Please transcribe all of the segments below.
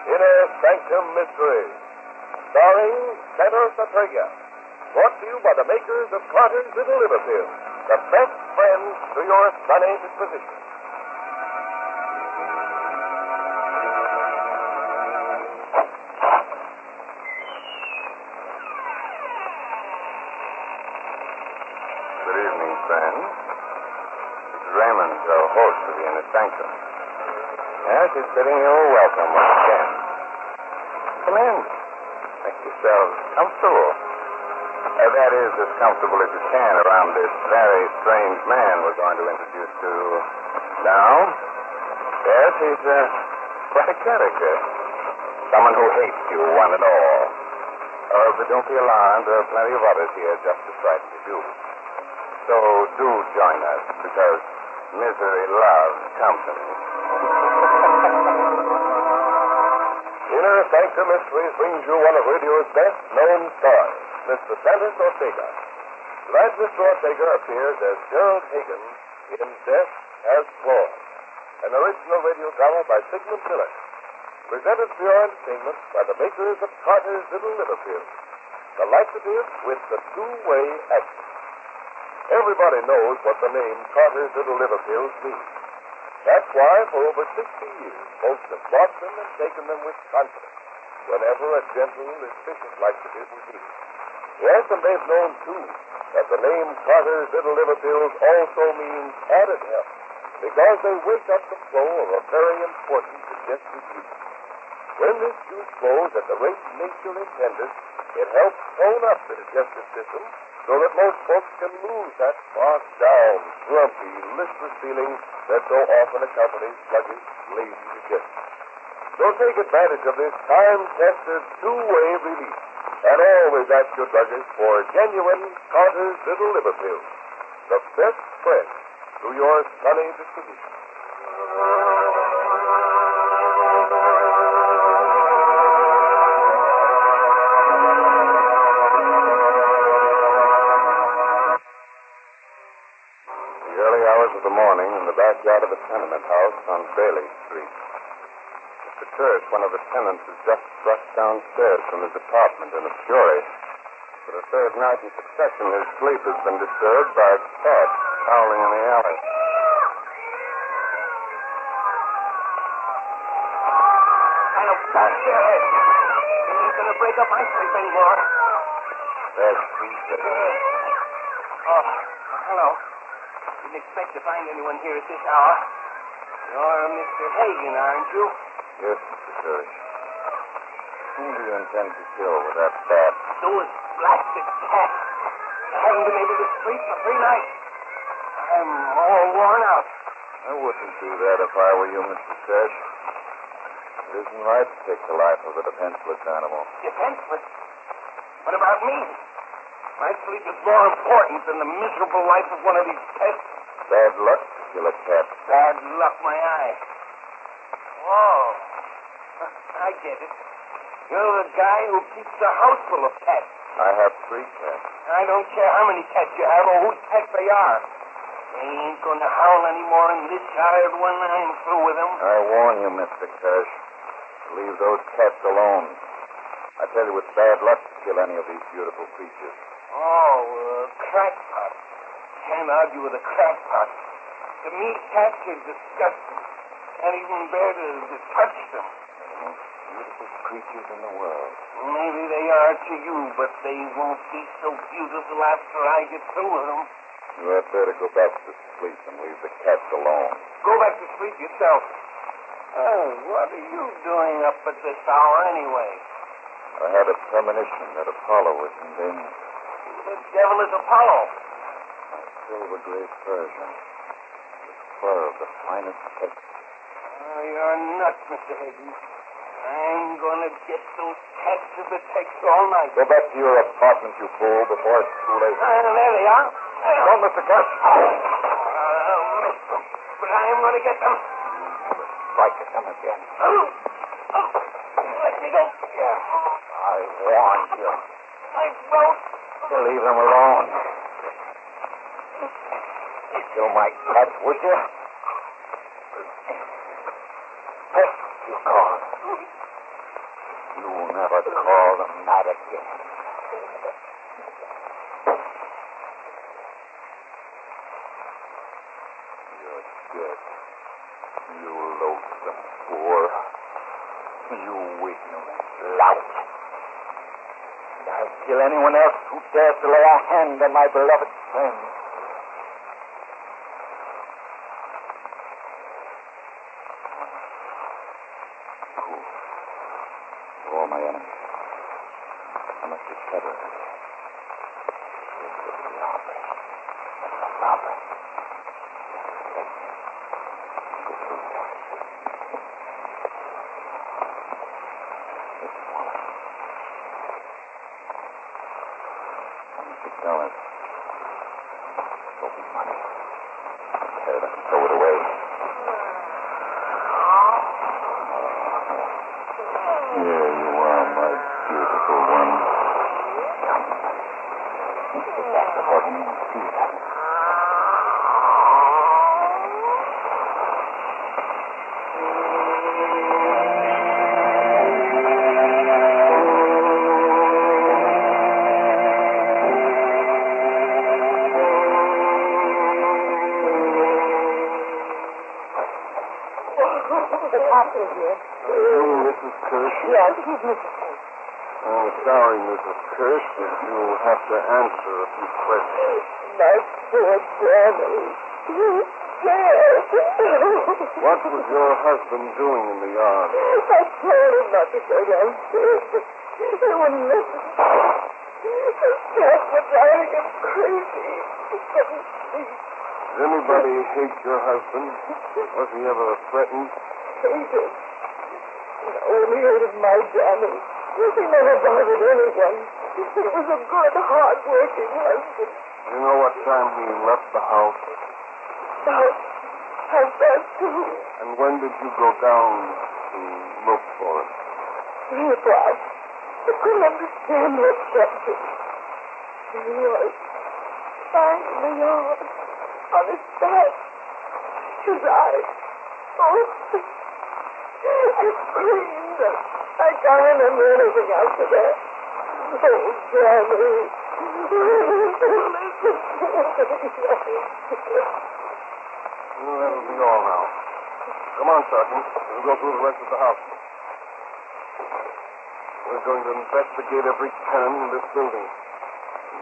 Inner Sanctum Mystery, starring Cedric Satrega. Brought to you by the makers of Carter's Little Liverpool, the best friends to your sunny disposition. Good evening, friends. This is Raymond, our host of the Inner Sanctum. Yes, he's bidding you welcome once again. Come in. Make yourselves comfortable. That is, as comfortable as you can around this very strange man we're going to introduce to you now. Yes, he's quite a character. Someone who hates you, one and all. But don't be alarmed. There are plenty of others here just as frightened as you. So do join us, because misery loves company. Inner Sanctum Mysteries brings you one of radio's best-known stars, Mr. Cedric Ortega. Tonight, Mr. Ortega appears as Gerald Hagen in Death Has Claws, an original radio drama by Sigmund Miller, presented for your entertainment by the makers of Carter's Little Liverpool, the laxative with the two-way action. Everybody knows what the name Carter's Little Liverpool means. That's why, for over 60 years, folks have bought them and taken them with confidence whenever a gentle, efficient laxative was needed. Yes, and they've known, too, that the name Carter's Little Liverpills also means added help, because they wake up the flow of a very important digestive juice. When this juice flows at the rate nature intended, it helps tone up the digestive system so that most folks can lose that bogged down, grumpy, listless feeling that so often accompanies sluggish, lazy digestion. So take advantage of this time-tested two-way relief, and always ask your druggist for genuine Carter's Little Liverpool, the best friend to your sunny disposition. Of the morning in the backyard of a tenement house on Bailey Street. Mr. Kirsch, one of the tenants, has just rushed downstairs from his apartment in a fury. For the third night in succession, his sleep has been disturbed by a cat howling in the alley. Kind of back your head. You ain't gonna break up my sleep anymore. That's Tuesday. Oh, hello. Didn't expect to find anyone here at this hour. You're Mr. Hagen, aren't you? Yes, Mr. Kirsch. Whom do you intend to kill with that bat? Those blasted cats. Haven't been able to sleep for 3 nights. I'm all worn out. I wouldn't do that if I were you, Mr. Kirsch. It isn't right to take the life of a defenseless animal. Defenseless? What about me? My sleep is more important than the miserable life of one of these pets. Bad luck to kill a cat. Bad luck, my eye. Oh, I get it. You're the guy who keeps a house full of cats. I have 3 cats. I don't care how many cats you have or whose pets they are. They ain't going to howl anymore in this yard when I'm through with them. I warn you, Mr. Kirsch. Leave those cats alone. I tell you, it's bad luck to kill any of these beautiful creatures. Oh, crackpot. Can't argue with a crackpot. To me, cats are disgusting. Can't even bear to touch them. They're the most beautiful creatures in the world. Maybe they are to you, but they won't be so beautiful after I get through with them. You had better go back to sleep and leave the cats alone. Go back to sleep yourself. Oh, what are you doing up at this hour anyway? I had a premonition that Apollo was in danger. Who the devil is Apollo? My silver gray Persian. With fur of the finest texture. Oh, you're nuts, Mr. Higgins. I'm going to get those cats if it takes all night. Go back to your apartment, you fool, before it's too late. There they are. Don't, Mr. Kirsch. Missed them. But I am going to get them. Strike at them again. Let me go. I warned you. I won't. You leave them alone. You kill my cats, would you? start again. You're dead. You loathsome boor. You ignorant lout. And I'll kill anyone else who dares to lay a hand on my beloved friend. All my enemies. I must be clever. This is the robbery. That's the robbery. $100. Open money. Tear it up and throw it away. Here you are, my beautiful one. Come. Sit back before me and see that. The captain here. Mrs. Kirsch? Yes, he's Mrs. Kirsch. Oh, sorry, Mrs. Kirsch, but you'll have to answer a few questions. My poor Danny. Yes. What was your husband doing in the yard? I told him not to go downstairs, but he wouldn't listen. The gas was driving him crazy. He couldn't sleep. Did anybody hate your husband? Was he ever threatened? Hated. No, he hated my Danny. He never bothered anyone. He was a good, hard-working husband. You know what time he left the house? About 2:30. And when did you go down to look for him? 3 o'clock. I couldn't understand what kept him. There he was, lying in the yard, on his back, his eyes open. I screamed, and I can't remember anything after that. Oh, Danny. Well, that'll be all now. Come on, Sergeant. We'll go through the rest of the house. We're going to investigate every tenant in this building.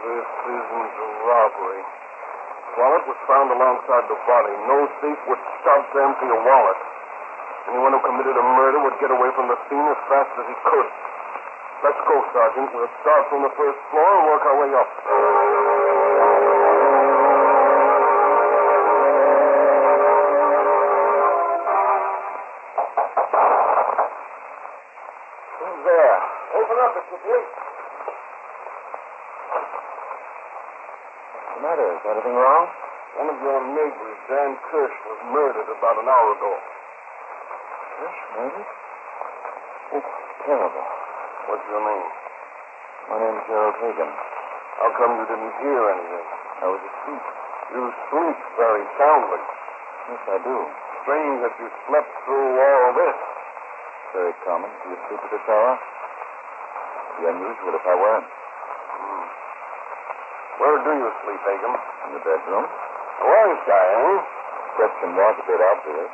This isn't a robbery. The wallet was found alongside the body. No thief would stop to empty a wallet. Anyone who committed a murder would get away from the scene as fast as he could. Let's go, Sergeant. We'll start from the first floor and work our way up. Who's there? Open up, if you please. What's the matter? Is anything wrong? One of your neighbors, Dan Kirsch, was murdered about an hour ago. Kirsch murdered? It's terrible. What's your name? My name's Gerald Hagan. How come you didn't hear anything? I was asleep. You sleep very soundly. Yes, I do. Strange that you slept through all this. Very common. Do you sleep at this hour? It'd be unusual if I weren't. Where do you sleep, Hagen? In the bedroom. Was I, eh? Question was a bit obvious.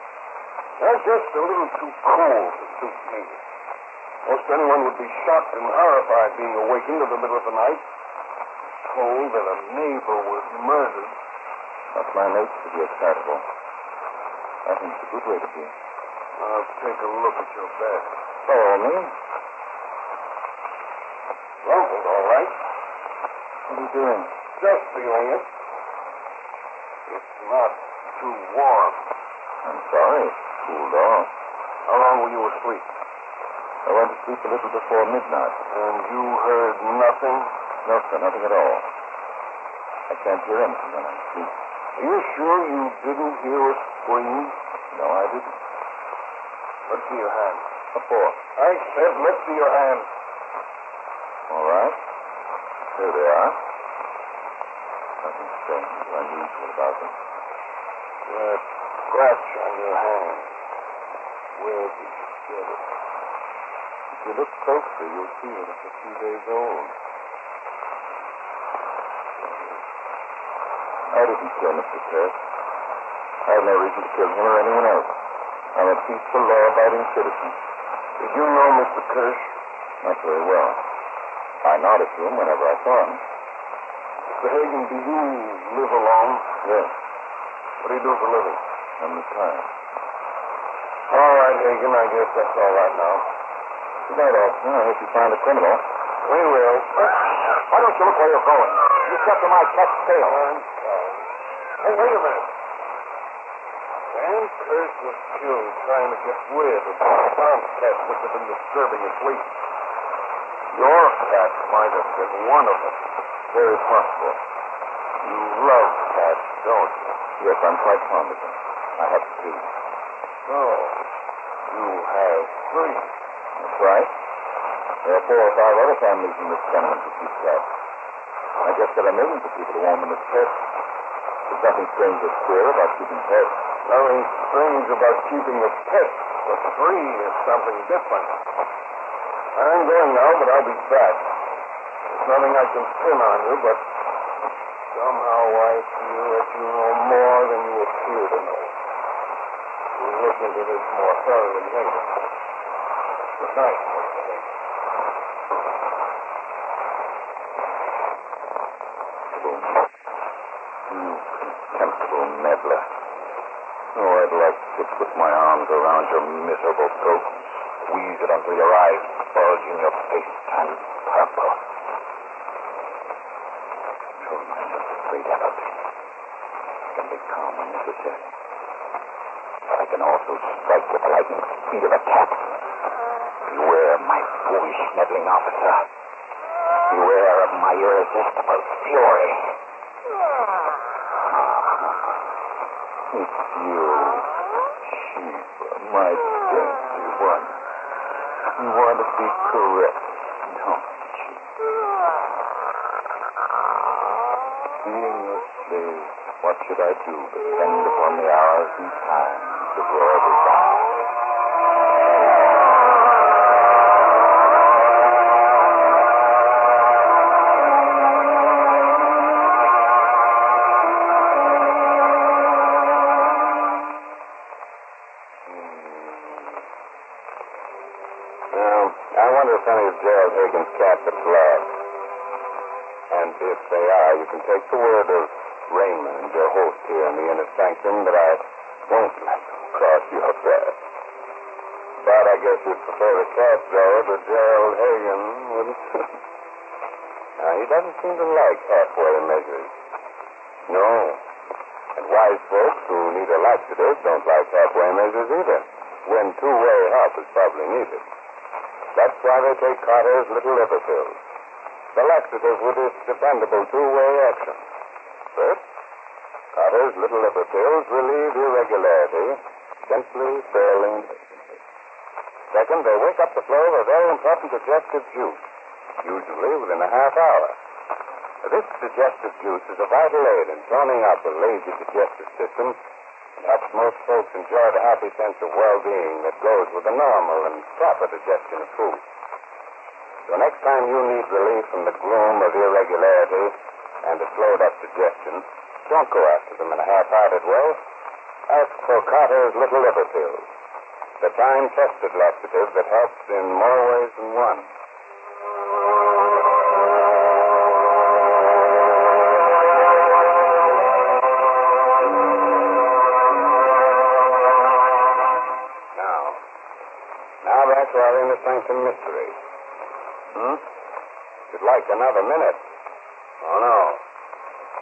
That's just a little too cool to suit me. Most anyone would be shocked and horrified being awakened in the middle of the night, told that a neighbor was murdered. Not my nature to be excitable. I think it's a good way to be. I'll take a look at your bed. Follow me. Rumpled, all right. What are you doing? Just feeling it. It's not too warm. I'm sorry. It's cooled off. How long were you asleep? I went to sleep a little before midnight. And you heard nothing? No, sir, nothing at all. I can't hear anything when I'm asleep. Are you sure you didn't hear a scream? No, I didn't. Let's see your hand. A fork. I said, let's see your hand. All right. Here they are. Nothing strange or unusual about them. That scratch on your hand. Where did you get it? It If you look closely, you'll see that it's a few days old. I didn't kill Mr. Kirk. I have no reason to kill him or anyone else. I'm a peaceful, law-abiding citizen. Did you know Mr. Kirsch? Not very well. I nodded to him whenever I saw him. Mr. Hagen, do you live alone? Yes, What do you do for a living? I'm retired. All right, Hagen, I guess that's all right now. Good night, officer. I hope you find a criminal. We will. Why don't you look where you're going? You stepped on my cat's tail. I'm sorry. Hey, wait a minute. Dan Kirsch was killed trying to get rid of the response cat which had been disturbing his sleep. Your cat might have been one of them. Very possible. You love cats, don't you? Yes, I'm quite fond of them. I have two. So, you have three. That's right. There are 4 or 5 other families in this tenement who keep cats. I guess there are millions of people who own them as pets. There's nothing strange or queer about keeping pets. Nothing strange about keeping a pet, but three is something different. I'm going now, but I'll be back. There's nothing I can pin on you, but somehow I feel that you know more than you appear to know. We'll look into this more thoroughly later. Good night, Mr. Hagen. You contemptible meddler. Oh, I'd like to put my arms around your miserable throat and squeeze it until your eyes bulge in your face and purple. Show myself afraid of it. I can be calm when necessary. But I can also strike with the lightning speed of a cat. Beware, my foolish meddling officer. Beware of my irresistible fury. It's you, Sheba, my dainty one. You want to be correct, don't you? Being your slave, what should I do but depend upon the hours and times of your desire? I wonder if any of Gerald Hagen's cats are blood. And if they are, you can take the word of Raymond, your host here in the inner sanctum, that I won't let them cross your path. But I guess you'd prefer the cats, though, to Gerald Hagen, wouldn't you? Now, he doesn't seem to like halfway measures. No. And wise folks who need a laxative don't like halfway measures either, when two-way help is probably needed. That's why they take Carter's little liver pills. The laxative with its dependable two-way action. First, Carter's little liver pills relieve irregularity, gently, fairly, and patiently. Second, they wake up the flow of a very important digestive juice, usually within a half hour. This digestive juice is a vital aid in toning up a lazy digestive system and helps most folks enjoy the happy sense of well-being that goes with the normal and proper digestion of food. So next time you need relief from the gloom of irregularity and a slowed-up digestion, don't go after them in a half-hearted way. Ask for Carter's little liver pills, the time-tested laxative that helps in more ways than one. Now that's our inner sanctum mystery. You'd like another minute? Oh, no.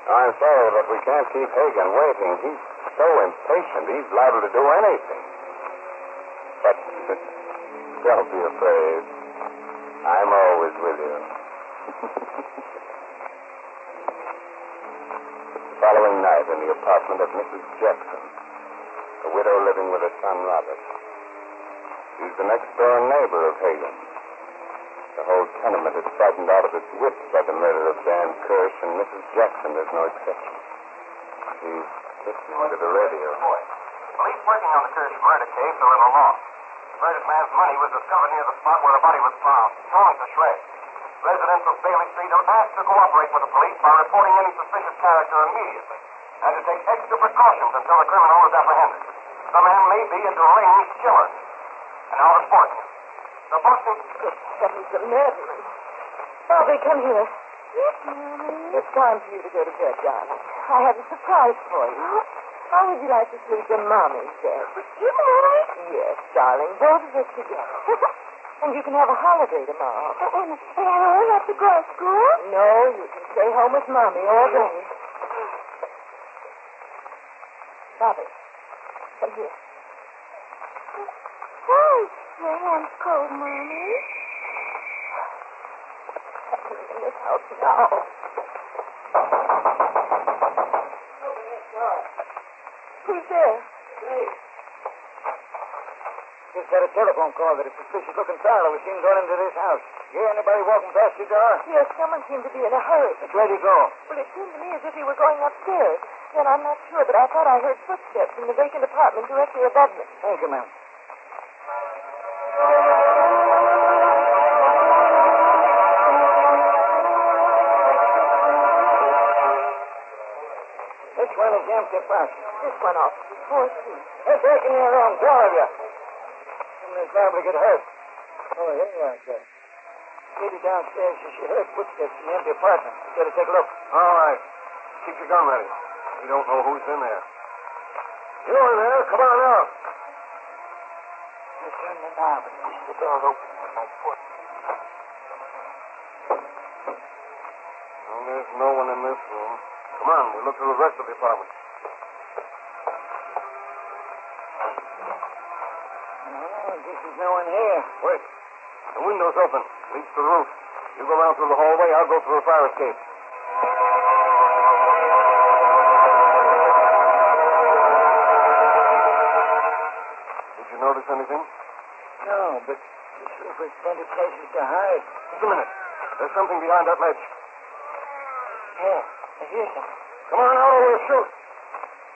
I'm sorry, but we can't keep Hagen waiting. He's so impatient, he's liable to do anything. But don't be afraid. I'm always with you. The following night in the apartment of Mrs. Jackson, a widow living with her son, Robert. She's the next-door neighbor of Hagen. The whole tenement is frightened out of its wits by the murder of Dan Kirsch, and Mrs. Jackson is no exception. She's listening to the radio. Police working on the Kirsch murder case are at a loss. murdered man's money was discovered near the spot where the body was found, torn to shreds. Residents of Bailey Street are asked to cooperate with the police by reporting any suspicious character immediately, and to take extra precautions until the criminal is apprehended. The man may be a deranged killer. And now the sports. The Boston... Good heavens, the murderer. Bobby, come here. Yes, Mommy. It's time for you to go to bed, darling. I have a surprise for you. How would you like to sleep in Mommy's bed? You might. Yes, darling, both of us together. And you can have a holiday tomorrow. And I don't have to go to school? No, you can stay home with Mommy all day. Bobby, come here. Oh, your hand's cold, Mommy. What's happening in this house now? Open this door. Who's there? Just had a telephone call that a suspicious-looking fellow was seen going into this house. You hear anybody walking past your door? Yes, someone seemed to be in a hurry. Where'd he go? Well, it seemed to me as if he were going upstairs. Then I'm not sure, but I thought I heard footsteps in the vacant apartment directly above me. Thank you, ma'am. Which one is the empty apartment? This one off 4th Street. They're taking you around, all of you. Someone's liable to get hurt. Oh, here you are, sir. Lady downstairs says she heard footsteps in the empty apartment. Better take a look. All right. Keep your gun ready. We don't know who's in there. You in there? Come on out. You turn the knob and push the door open with my foot. Well, there's no one in this room. Come on, we'll look through the rest of the apartment. Oh, this is no one here. Wait. The window's open. Leads to the roof. You go around through the hallway. I'll go through the fire escape. Did you notice anything? No, but this roof has plenty of places to hide. Just a minute. There's something behind that ledge. Yeah, I hear something. Come on out or we'll shoot.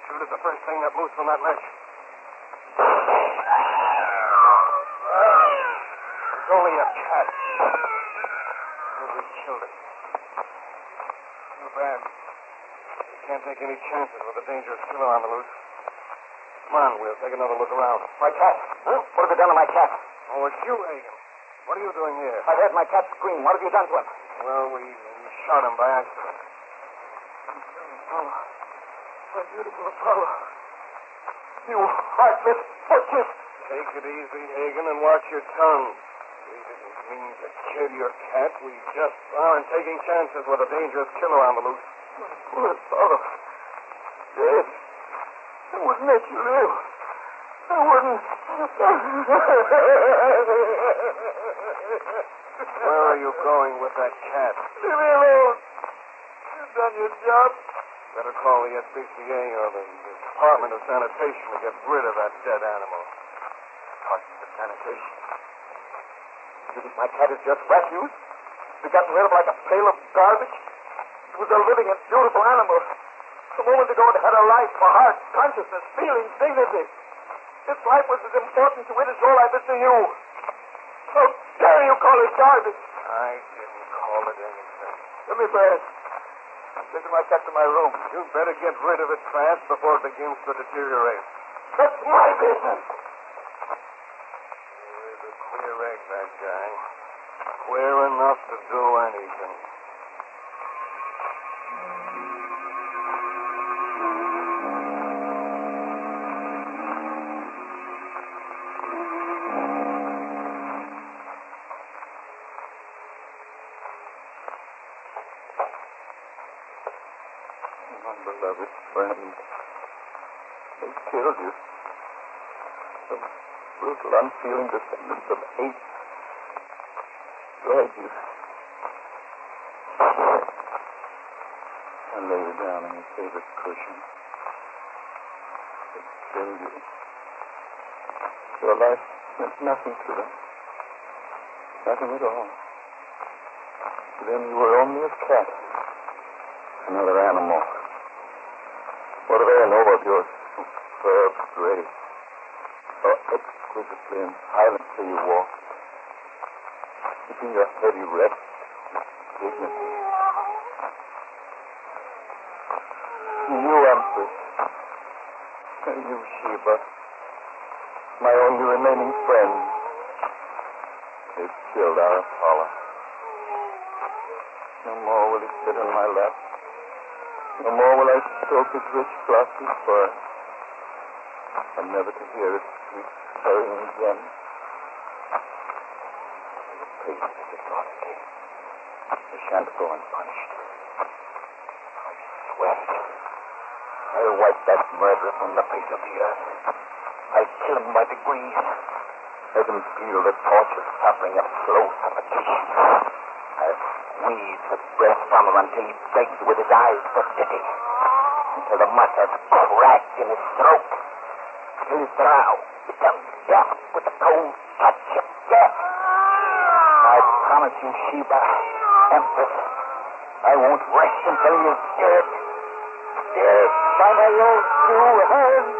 Shoot at the first thing that moves from that ledge. It's only a cat. We killed it. Too bad. We can't take any chances with a dangerous killer on the loose. Come on, we'll take another look around. My cat. Huh? What have you done to my cat? Oh, it's you, Hagen. What are you doing here? I heard my cat scream. What have you done to him? Well, we shot him by accident. Apollo. My beautiful Apollo. You heartless butcher. Take it easy, Hagen, and watch your tongue. We didn't mean to kill your cat. We just aren't taking chances with a dangerous killer on the loose. Poor Apollo. Dead. I wouldn't let you live. I wouldn't. Where are you going with that cat? Leave me alone. You've done your job. Better call the SPCA or the Department of Sanitation to get rid of that dead animal. Department of Sanitation. You think my cat is just refuse? To be gotten rid of like a pail of garbage? It was a living and beautiful animal. A moment ago it had a life, a heart, consciousness, feelings, dignity. Its life was as important to it as your life is to you. How dare you call it garbage? I didn't call it anything. Give me bread. I'm taking my cat to my room. You'd better get rid of it fast before it begins to deteriorate. That's my business. He's a queer egg, that guy. Queer enough to do anything. Beloved friend, they killed you. Some brutal, unfeeling descendants of hate dragged you. I lay you down on your favorite cushion. They killed you. Your life meant nothing to them. Nothing at all. To them you were only a cat. Another animal. What do they know of your superb grace? So exquisitely and silently you walk, keeping your head erect with dignity. And you, Empress, and you, Sheba, my only remaining friend, they've killed our Apollo. No more will he sit on my lap. No more will I stroke his rich glossy fur. I'm never to hear his sweet purring again. The pace of the thought again. They shan't go unpunished. I swear it. I'll wipe that murderer from the face of the earth. I'll kill him by degrees. Let him feel the torture suffering of slow suffocation. I'll squeeze the breath from him until he begs with his eyes for pity. Until the muscles crack in his throat. Till his brow becomes damp with the cold touch of death. I promise you, Sheba, Empress, I won't rest until he is dead. Dead by my own two hands.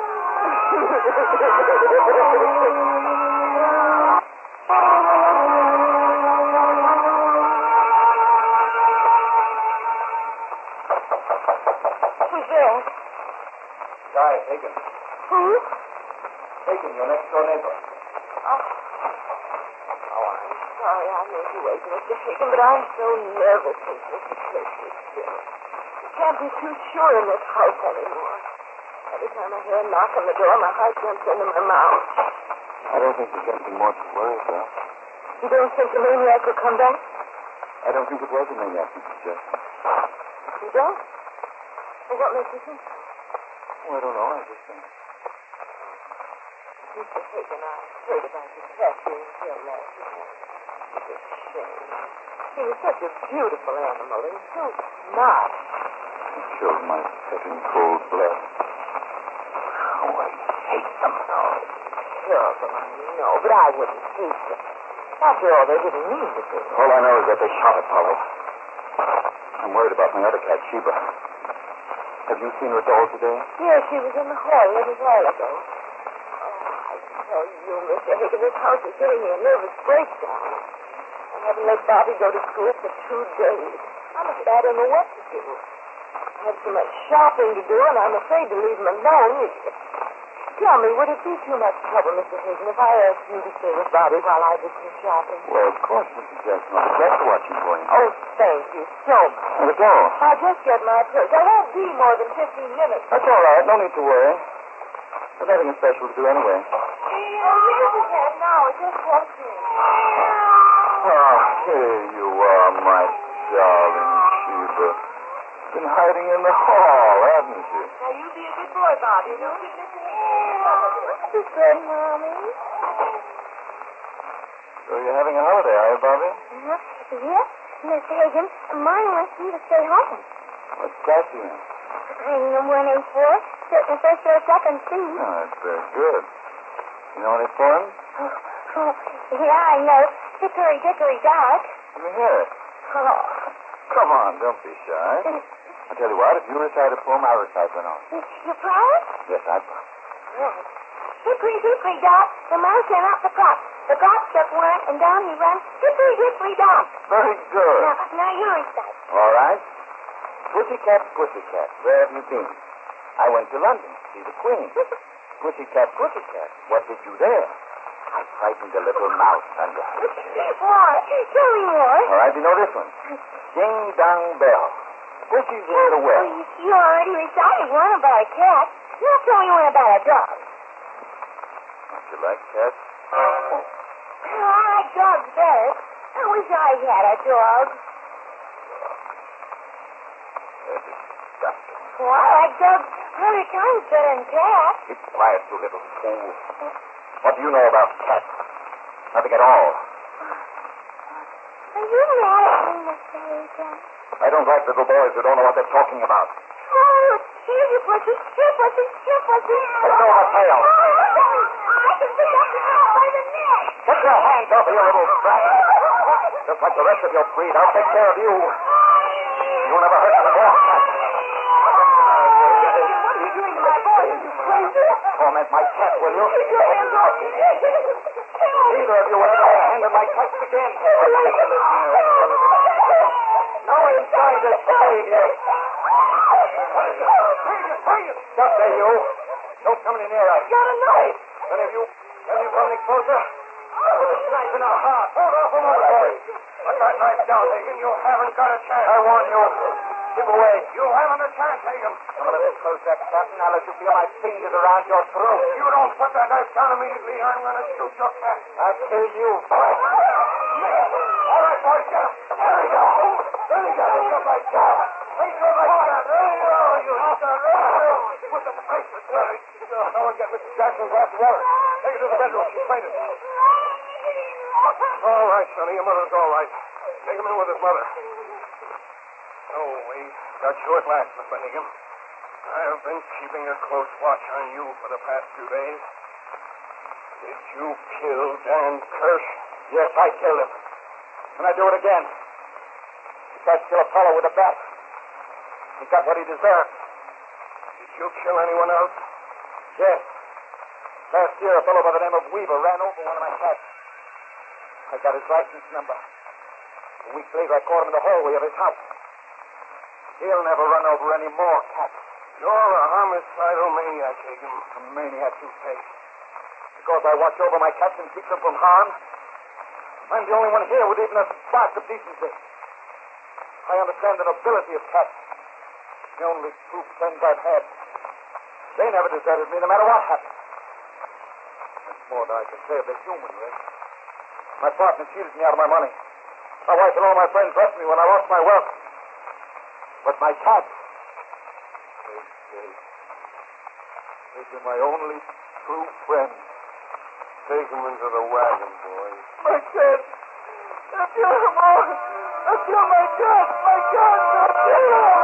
Who's there? Guy, Hagen. Who? Hagen, your next door neighbor. Oh, I'm sorry I made you wait, Mr. Hagen, but I'm so nervous since Mr. Church was killed. You can't be too sure in this house anymore. Every time I hear a knock on the door, my heart jumps into my mouth. I don't think there's anything more to worry about. You don't think the maniac will come back? I don't think it was a maniac, Mrs. Jessup. You don't? Well, what makes you think so? Oh, I don't know. I just think. Mr. Hagen, I heard about the cat being killed last night. It's a shame. He was such a beautiful animal and so smart. It chilled my second cold blood. Oh, I hate them. Oh, terrible, I know, but I wouldn't hate them. After all, they didn't mean to do it. All I know is that they shot Apollo. I'm worried about my other cat, Sheba. Have you seen her at all today? Yes, she was in the hall a little while ago. Oh, I tell you, Mr. Hagen, this house is giving me a nervous breakdown. I haven't let Bobby go to school for 2 days. I'm afraid I don't know what to do. I have so much shopping to do, and I'm afraid to leave him alone. Tell me, would it be too much trouble, Mr. Hagen, if I asked you to stay with Bobby while I did some shopping? Well, of course, Mrs. Jackson. I'm glad to watch you for you. Oh, thank you so much. Not at all. I'll just get my purse. I won't be more than 15 minutes. That's all right. No need to worry. There's nothing special to do anyway. Here's his head now. It just walked in. Oh, here you are, my darling Sheba. Been hiding in the hall, haven't you? Now, you be a good boy, Bobby. Don't give Mr. Hagen trouble. Be good, Mommy. So you're having a holiday, are you, Bobby? Yes, Miss Hagen. Mine wants me to stay home. What's class you in? I'm in 1A4, sitting first or second seat. Oh, that's very good. You know any poems? Oh, yeah, I know. Hickory dickory dock. Let me hear it. Oh. Come on, don't be shy. I'll tell you what, if you recite a poem, I'll recite one on. You promise? Yes, I promise. Right. Hickory dickory dock, the mouse ran up the clock. The clock struck one, and down he ran. Hickory dickory dock. Very good. Now you recite. All right. Pussycat, pussycat, where have you been? I went to London to see the Queen. Pussycat, pussycat, what did you there? I frightened a little mouse under her chair. What? Tell me more. All right, you know this one. Ding dong bell. Pussy's in the well. You already recited one about a cat. Now tell me one about a dog. Don't you like cats? I like dogs better. I wish I had a dog. They're disgusting. Well, I like dogs 100 times better than cats. Keep quiet, you little fool. What do you know about cats? Nothing at all. Are you mad at me, Mr. Hagen? I don't like little boys who don't know what they're talking about. Oh, here's your pussy. Here, pussy. Here, pussy. Let go of her tail. I can pick up the cat by the neck. Get your hands off of your little brat. Just like the rest of your breed, I'll take care of you. You'll never hurt me more. What are you doing to my boy? Are you crazy? Torment my cat, will you? Keep your hands off me. Neither of you will ever lay a hand on my cats again. No one's trying to save you. Stop there, you. Don't come any nearer. I've got a knife. Any of you come any closer? Put a knife in our heart. Hold off a moment, boys. Put that knife down, Hagen. You haven't got a chance. I warn you. Keep away. You haven't a chance, Hagen. Come a little closer, Captain. I'll let you feel my fingers around your throat. You don't put that knife down immediately. I'm going to shoot your cat. I'll kill you. All right, boys, get him. There we go. There we go. Let's go right down. Let's go right down. There you go. You son. Put the knife in there. No one get Mrs. Jackson's glass of water. Take her to the bedroom. She's fainted. All right, Sonny. Your mother's all right. Take him in with his mother. Oh, we got you at last, Miss Benningham. I have been keeping a close watch on you for the past 2 days. Did you kill Dan Kirsch? Yes, I killed him. And I do it again. He tried to kill Apollo with a bat. He got what he deserved. Did you kill anyone else? Yes. Last year, a fellow by the name of Weaver ran over one of my cats. I got his license number. A week later, I caught him in the hallway of his house. He'll never run over any more cats. You're a homicidal maniac, Hagen. A maniac, you say. Because I watch over my cats and keep them from harm? I'm the only one here with even a spark of decency. I understand the nobility of cats. The only true friends I've had. They never deserted me, no matter what happened. That's more than I can say of the human race. My partner cheated me out of my money. My wife and all my friends left me when I lost my wealth. But my cats, they've been my only true friends. Take them into the wagon, boys. My cats! I killed them all! I killed my cats! My cats! I killed them!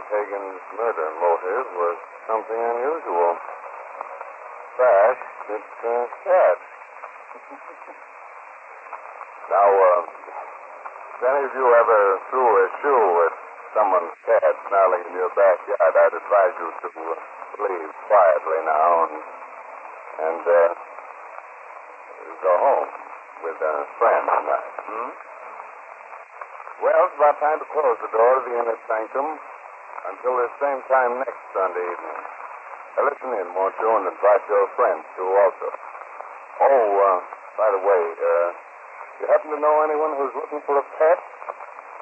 Hagen's murder motive was something unusual. Fact, it's a cat. Now, if any of you ever threw a shoe at someone's cat snarling in your backyard, I'd advise you to leave quietly now and go home with a friend tonight. Well, it's about time to close the door to the inner sanctum. Until the same time next Sunday evening. Now listen in, won't you, and invite your friends, too, also. Oh, by the way, you happen to know anyone who's looking for a pet?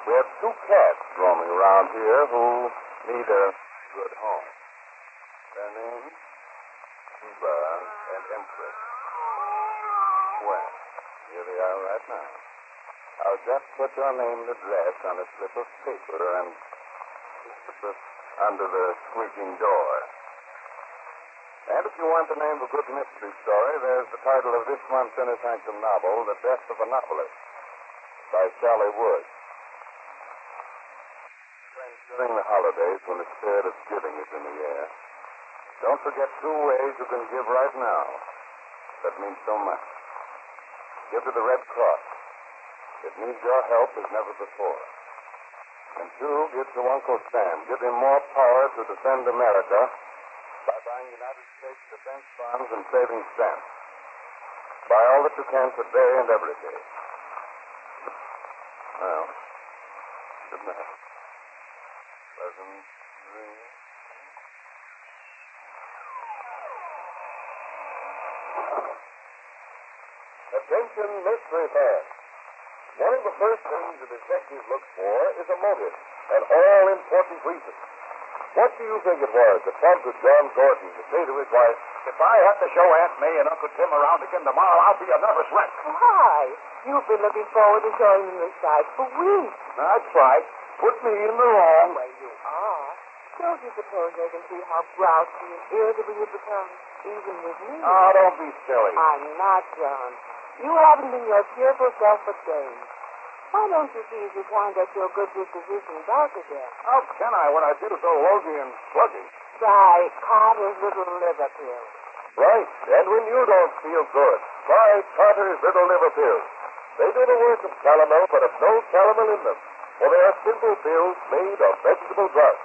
We have 2 cats roaming around here who need a good home. Their names? Cuba and Empress. Well, here they are right now. I'll just put your name and address on a slip of paper and under the squeaking door. And if you want the name of a good mystery story, there's the title of this month's Inner Sanctum novel, The Death of a Novelist, by Sally Wood. During the holidays, when the spirit of giving is in the air, don't forget 2 ways you can give right now. That means so much. Give to the Red Cross. It needs your help as never before. And 2, give to Uncle Sam. Give him more power to defend America by buying United States defense bonds and saving stamps. Buy all that you can today and every day. Well, good night. Pleasant dreams. Attention, mystery fans. One of the first things a detective looks for is a motive, an all-important reason. What do you think it was that prompted John Gordon to say to his wife, "If I have to show Aunt May and Uncle Tim around again tomorrow, I'll be a nervous wreck"? Why? You've been looking forward to joining this side for weeks. That's right. Put me in the wrong. Well, you are. Don't you suppose they can see how grouchy and irritable you've become, even with me? Oh, don't be silly. I'm not, John. You haven't been your cheerful self for days. Why don't you see if you can get your good disposition back again? How can I when I feel so lousy and sluggish? Try Carter's Little Liver Pill. Right, and when you don't feel good, try Carter's Little Liver Pills. They do the work of calomel, but have no calomel in them, for they are simple pills made of vegetable drugs.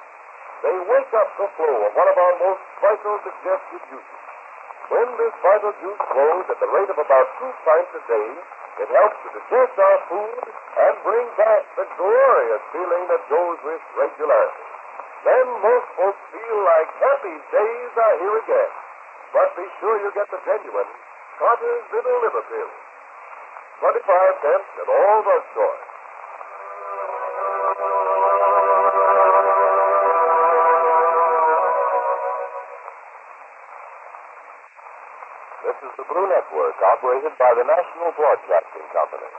They wake up the flow of one of our most vital digestive juices. When this vital juice flows at the rate of about 2 pints a day, it helps to digest our food and bring back the glorious feeling that goes with regularity. Then most folks feel like happy days are here again. But be sure you get the genuine Carter's Little Liver Pills. 25 cents at all drugstores. This is the Blue Network, operated by the National Broadcasting Company.